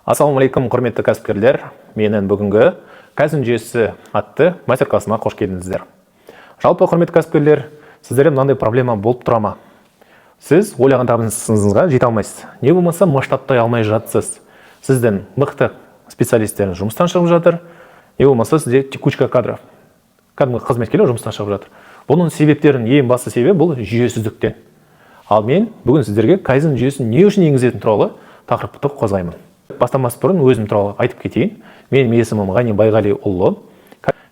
Ассалаумағалейкум, құрметті кәсіпкерлер. Менің бүгінгі Кайдзен жүйесі атты мастер-классыма қош келдіңіздер. Жалпы құрметті кәсіпкерлер, сіздерде мынандай проблема болып тұра ма? Сіз ойлаған табысыңызға жете алмайсыз. Не болмаса масштабтай алмай жатсыз. Сіздің мықты специалистеріңіз жұмыстан шығып жатыр. Не болмаса сізде текучка кадров. Кәдімгі қызметкерлер жұмыстан шығып жатыр. Бұның себептерінің ең басты себебі бұл жүйесіздіктен. Ал мен бүгін сіздерге Кайдзен жүйесін не үшін енгізетіні туралы тақырыпты қозғаймын. Бастамас бұрын өзім туралы айтып кетейін. Менің есімім Ғани Байғалиұлы.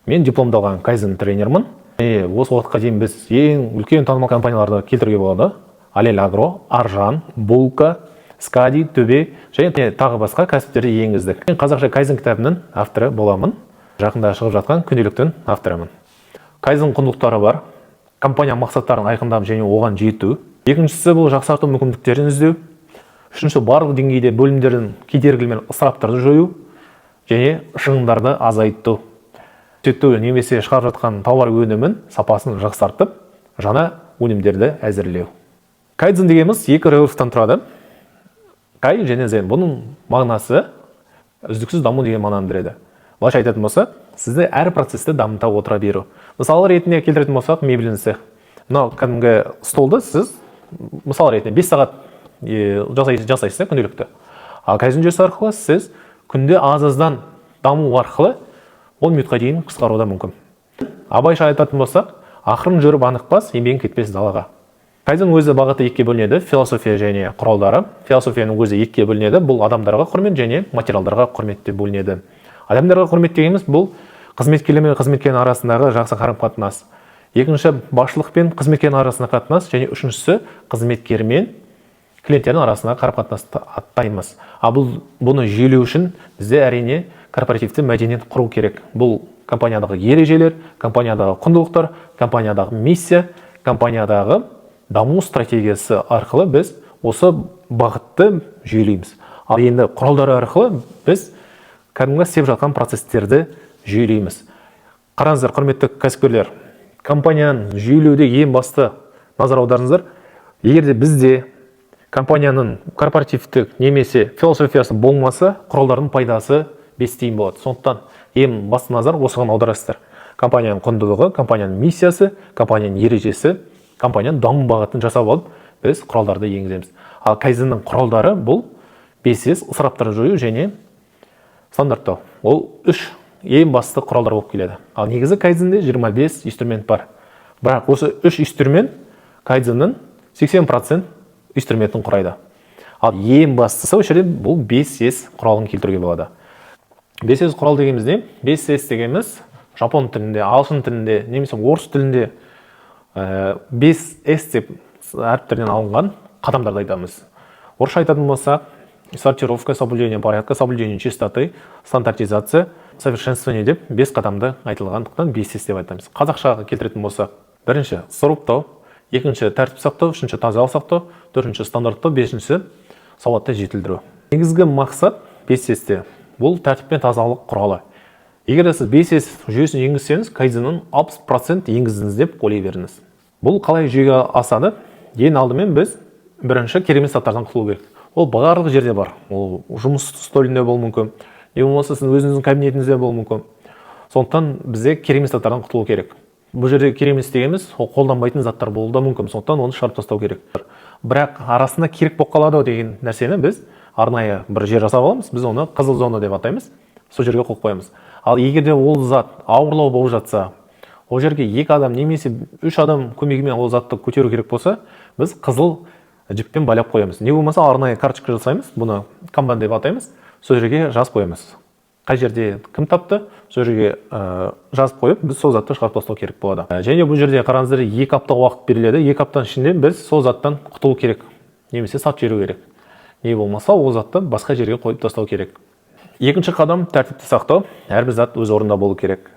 Мен дипломдалған Кайдзен тренермін. Осы уақытқа дейін біз ең үлкен танымал компанияларды келтіруге болады. Алел Агро, Аржан, Булка, Скади, Төбе және тағы басқа кәсіптерді енгіздік. Мен қазақша Кайдзен кітабының авторы боламын. Жақында шығып жатқан күнделіктің авторымын. Кайдзен құндылықтары бар. Компания мақсаттарын айқындап және оған жету. Екіншісі бұл жақсарту мүмкіндіктерін іздеу. Үшінші барлық деңгейде бөлімдердің кедергілер мен ысыраптарды жою және шығындарды азайту. Түзету немесе шығарып жатқан тауар өнімін сапасын жақсартып, жаңа өнімдерді әзірлеу. Кайдзен дегеніміз екі релифтан тұрады. Кай және зен. Бұның мағынасы үздіксіз даму деген мағынаны береді. Былайша айтатын болсақ, сізді әр процесті дамыта отыра беру. Мысалы ретінде келтіретін болсақ, мебелін цех. Мынау кәдімгі столды сіз мысал ретінде 5 сағат жасайсыз күнделікті. Ал Кайдзен жүйесі арқылы сіз күнде аз-аздан даму арқылы 10 минутқа дейін қысқаруы мүмкін. Абайша айтатын болсақ, ақырын жүріп анықпас, еңбегің кетпес далаға. Кайдзен өзі бағыты екіге бөлінеді, философия және құралдары. Философияның өзі екіге бөлінеді, бұл адамдарға құрмет және материалдарға құрмет деп бөлінеді. Адамдарға құрмет дегеніміз бұл қызметкерлер мен қызметкердің арасындағы жақсы қарым-қатынас. Екінші басшылық пен қызметкердің арасындағы қатынас және үшіншісі қызметкер мен клиенттердің арасындағы қарым-қатынасты аттаймыз. Бұны жүйелеу үшін бізде әрине корпоративті мәдениет құру керек. Бұл компаниядағы ережелер, компаниядағы құндылықтар, компаниядағы миссия, компаниядағы даму стратегиясы арқылы біз осы бағытты жүйелейміз. Ал енді құралдары арқылы біз кәдімгі істеп жатқан процестерді жүйелейміз. Қараңыздар, құрметті кәсіпкерлер, компанияның жүйелеуде ең басты назар аударыңыздар. Егер де бізде компанияның корпоративтік немесе философиясы болмаса, құралдардың пайдасы бестейін болады. Сондықтан ең басты назар осыған аударасыздар. Компанияның құндылығы, компанияның миссиясы, компанияның ережесі, компанияның даму бағытын жасап алып, біз құралдарды енгіземіз. Ал Кайдзеннің құралдары бұл 5S ысыраптарды жою және стандарттау. Ол 3 ең басты құралдар болып келеді. Ал негізі Кайдзенде 25 инструмент бар. Бірақ осы 3 инструмент Кайдзеннің 80% инструментін құрайды. Ал ең бастысы бұл 5S құралын келтіруге болады. 5S құрал дегеніміз не? 5S дегеніміз жапон тілінде, ағылшын тілінде, немесе орыс тілінде 5S деп әріптерден алынған қадамдарды айтамыз. Орысша айтатын болсақ, сортировка, соблюдение порядка, соблюдение чистоты, стандартизация, совершенствование деп 5 қадамды айтылғандықтан 5S деп айтамыз. Қазақшаға келтіретін болсақ, бірінші сұрыптау, екінші тәртіп сақтау, үшінші тазалық сақтау, төртінші стандарттау, бесінші сауатты жетілдіру. Негізгі мақсат 5S-те бұл тәртіп пен тазалық құралы. Егер сіз 5S жүйесін енгізсеңіз, Кайдзеннің 60% енгіздіңіз деп ойлай беріңіз. Бұл қалай жүйеге асады? Ең алдымен біз бірінші керемет заттардан құтылу керек. Ол барлық жерде бар. Ол жұмыс столінде болуы мүмкін, не болмаса сіздің өзіңіздің кабинетіңізде болуы мүмкін. Сондықтан бізде керемет заттардан құтылу керек. Бұл жерде керемет дегеніміз ол қолданбайтын заттар болуы да мүмкін. Сондықтан оны шығарып тастау керек. Бірақ арасында керек болып қалады деген нәрсені біз арнайы бір жер жасап аламыз. Біз оны қызыл зона деп атаймыз. Сол жерге қойып қоямыз. Ал егер де ол зат ауырлау болып жатса, ол жерге 2 адам немесе 3 адам көмегімен ол затты көтеру керек болса, біз қызыл жіппен байлап қоямыз. Не болмаса арнайы карточка жасаймыз, бұны канбан деп атаймыз. Сол жерге жазып қоямыз. Қай жерде кім тапты, сол жерге жазып қойып, біз сол затты шығарып тастау керек болады. Және бұл жерде қараңыздар, 2 апта уақыт беріледі. 2 аптаның ішінде біз сол заттан құтылу керек, немесе сатып жіберу керек. Не болмаса ол затты басқа жерге қойып тастау керек. Екінші қадам тәртіпті сақтау. Әрбір зат өз орнында болу керек.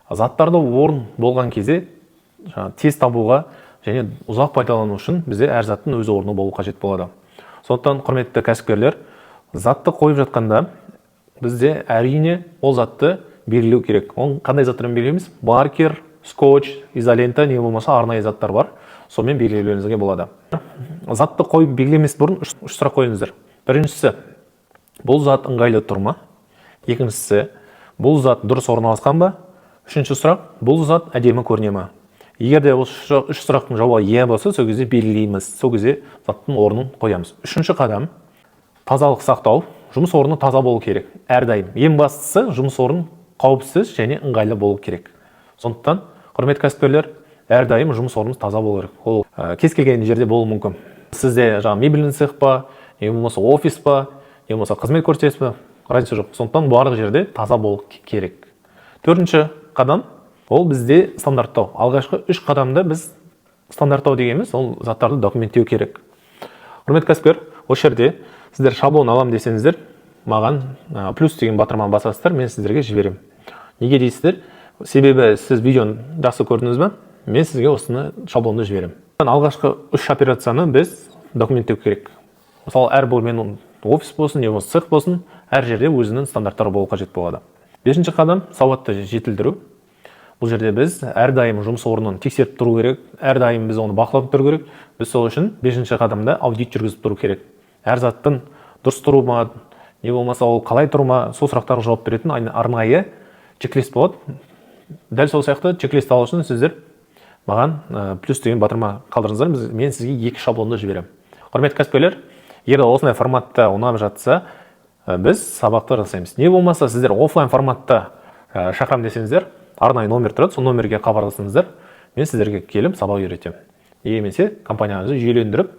Заттарды орын болған кезде тез табуға және ұзақ пайдалану үшін бізде әр заттың өз орны болу қажет болады. Сондықтан құрметті кәсіпкерлер, затты қойып жатқанда бізде әрине ол затты белгілеу керек. Оны қандай заттармен белгілейміз? Маркер, скотч, изолента, не болмаса арнайы заттар бар. Сонымен белгілеуіңізге болады. Затты қойып белгілемес бұрын үш сұрақ қойыңыздар. Біріншісі, бұл зат ыңғайлы тұр ма? Екіншісі, бұл зат дұрыс орналасқан ба? Үшінші сұрақ, бұл зат әдемі көріне ме? Егер де осы үш сұрақтың жауабы иә болса, сол кезде белгілейміз, сол кезде заттың орнын қоямыз. Үшінші қадам, тазалық сақтау. Жұмыс орны таза болу керек. Әрдайым. Ең бастысы, жұмыс орны қауіпсіз және ыңғайлы болу керек. Сондықтан, құрметті кәсіпкерлер, әрдайым жұмыс орнымыз таза болу керек. Ол кез келген жерде болуы мүмкін. Сізде мебельный цех па, не болмаса офис па, не болмаса қызмет көрсетесіз ба, разница жоқ. Сондықтан барлық жерде таза болу керек. Төртінші қадам, ол бізде стандарттау. Алғашқы үш қадамда біз стандарттау дегеніміз, ол заттарды документтеу керек. Құрметті кәсіпкер, осы жерде сіздер шаблон алам десеңіздер, маған плюс деген батырманы басасыздар, мен сіздерге жіберем. Неге дейсіздер? Себебі сіз видеоны жақсы көрдіңіз бе? Мен сізге осыны шаблонды жіберем. Алғашқы үш операцияны біз документтеу керек. Мысалы, әр бөлменің офис болсын, не болсын, цех болсын, әр жерде өзінің стандарттары болу қажет болады. Бесінші қадам сауатты жетілдіру. Бұл жерде біз әрдайым жұмыс орнын тексеріп тұру керек, әрдайым біз оны бақылап тұру керек. Біз сол үшін бесінші қадамда аудит жүргізіп тұру керек. Әр заттың дұрыс тұру ма, не болмаса ол қалай тұру ма, сол сұрақтарға жауап беретін арнайы чек-лист болады. Дәл сол сияқты чек-лист алу үшін сіздер маған плюс деген батырма қалдырыңыздар, мен сізге екі шаблонды жіберем. Құрметті кәсіпкерлер, егер осындай форматта ұнап жатса, біз сабақты жасаймыз. Не болмаса сіздер офлайн форматта шақырам десеңіздер, арнайы номер тұрады, сол номерге хабарласыңыздар, мен сіздерге келіп сабақ үйретемін. Немесе компанияңызды жүйелендіріп,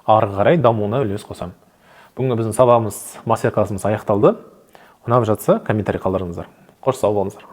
ары қарай дамуына үлес қосамын. Бүгінгі біздің сабағымыз, мастер-классымыз аяқталды. Ұнап жатса, комментарий қалдырыңыздар. Қош сау болыңыздар.